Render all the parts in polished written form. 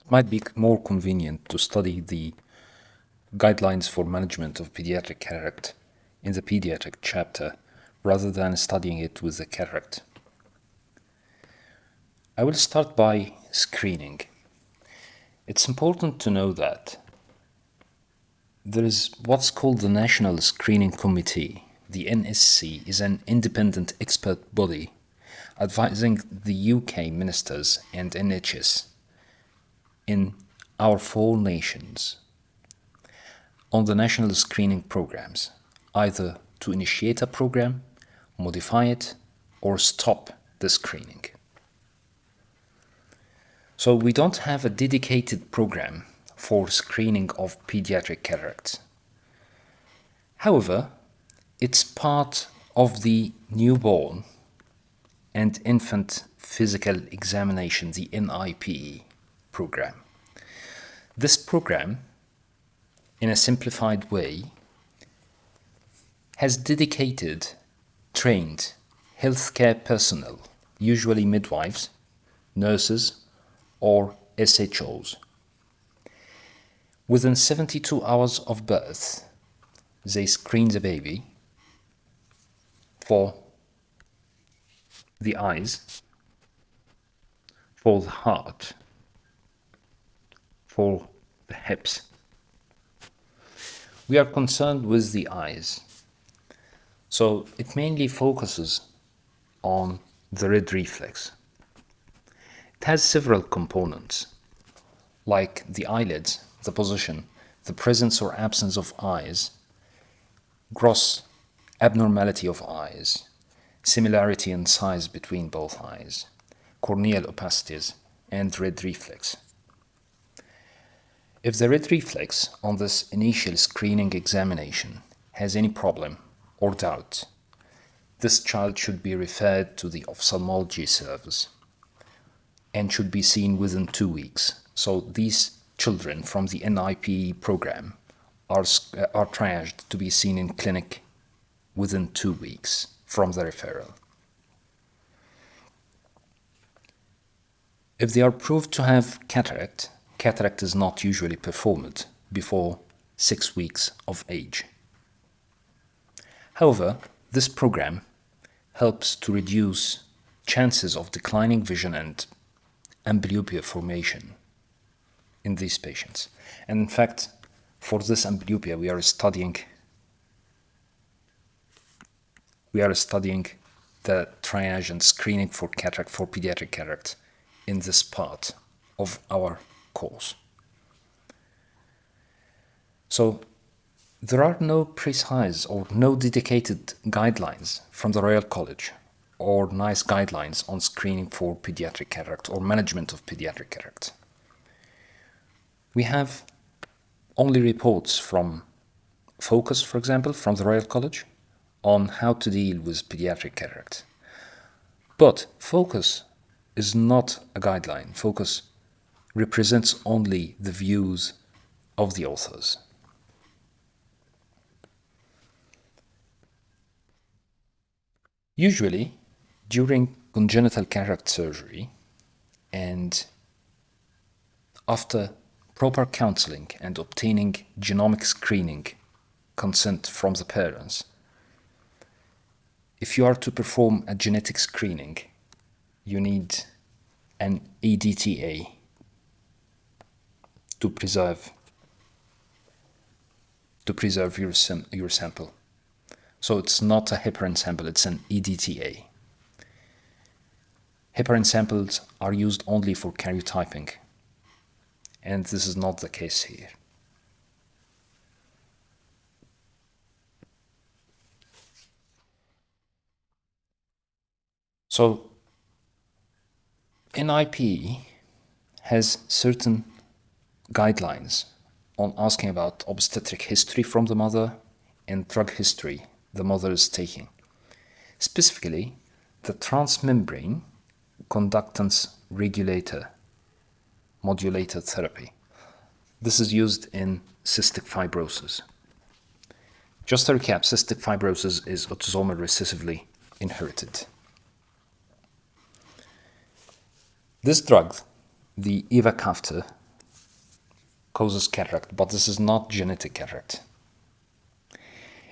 might be more convenient to study the guidelines for management of pediatric cataract in the pediatric chapter rather than studying it with the cataract. I will start by screening. It's important to know that there is what's called the National Screening Committee. The NSC is an independent expert body advising the UK ministers and NHS in our 4 nations on the national screening programs, either to initiate a program, modify it, or stop the screening. So we don't have a dedicated program for screening of pediatric cataracts. However, it's part of the newborn and infant physical examination, the NIPE program. This program, in a simplified way, has dedicated, trained healthcare personnel, usually midwives, nurses, or SHOs. Within 72 hours of birth, they screen the baby for the eyes, for the heart, for the hips. We are concerned with the eyes, so it mainly focuses on the red reflex. It has several components, like the eyelids, the position, the presence or absence of eyes, gross abnormality of eyes, similarity in size between both eyes, corneal opacities, and red reflex. If the red reflex on this initial screening examination has any problem or doubt, this child should be referred to the ophthalmology service and should be seen within 2 weeks. So these children from the NIPE program are triaged to be seen in clinic within 2 weeks from the referral. If they are proved to have cataract, cataract is not usually performed before 6 weeks of age. However, this program helps to reduce chances of declining vision and amblyopia formation in these patients. And in fact, for this amblyopia, we are studying the triage and screening for cataract, for pediatric cataract, in this part of our course. So there are no precise or no dedicated guidelines from the Royal College or NICE guidelines on screening for pediatric cataract or management of pediatric cataract. We have only reports from Focus, for example, from the Royal College on how to deal with pediatric cataract. But Focus is not a guideline. Focus represents only the views of the authors. Usually, during congenital cataract surgery and after proper counseling and obtaining genomic screening consent from the parents, if you are to perform a genetic screening, you need an EDTA to preserve your sample. So it's not a heparin sample, it's an EDTA. Heparin samples are used only for karyotyping, and this is not the case here. So NIPE has certain guidelines on asking about obstetric history from the mother and drug history the mother is taking. Specifically, the transmembrane conductance regulator modulator therapy. This is used in cystic fibrosis. Just to recap, cystic fibrosis is autosomal recessively inherited. This drug, the ivacaftor, causes cataract, but this is not genetic cataract.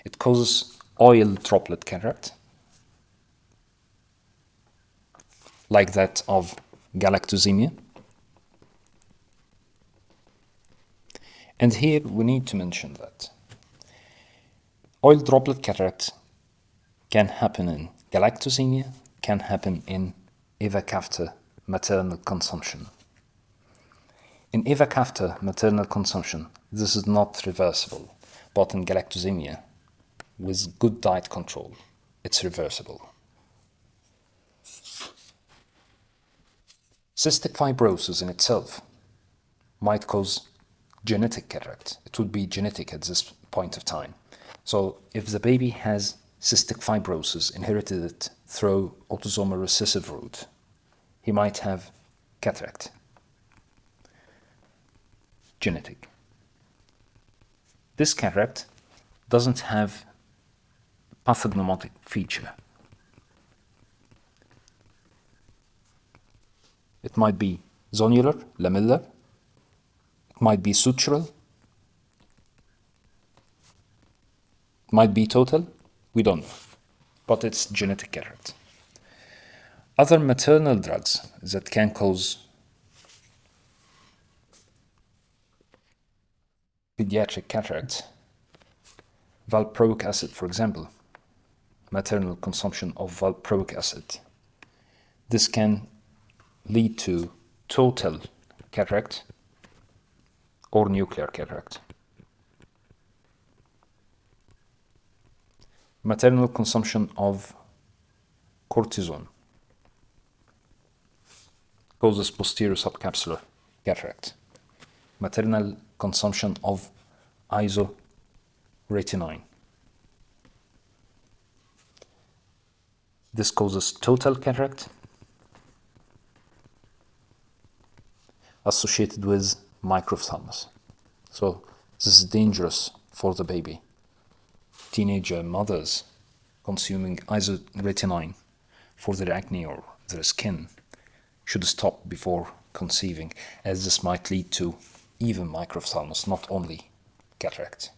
It causes oil droplet cataract, like that of galactosemia. And here we need to mention that oil droplet cataract can happen in galactosemia, can happen in eva caviter maternal consumption. In eva caviter maternal consumption, this is not reversible, but in galactosemia, with good diet control, it's reversible. Cystic fibrosis in itself might cause genetic cataract. It would be genetic at this point of time. So if the baby has cystic fibrosis, inherited it through autosomal recessive route, he might have cataract. Genetic. This cataract doesn't have pathognomonic feature. It might be zonular, lamellar, it might be sutural, it might be total, we don't know, but it's genetic cataract. Other maternal drugs that can cause pediatric cataract, valproic acid, for example, maternal consumption of valproic acid. This can lead to total cataract or nuclear cataract. Maternal consumption of cortisone causes posterior subcapsular cataract. Maternal consumption of isoretinine. This causes total cataract associated with microphthalmos. So this is dangerous for the baby. Teenager mothers consuming isoretinine for their acne or their skin should stop before conceiving, as this might lead to even microphthalmos, not only cataract.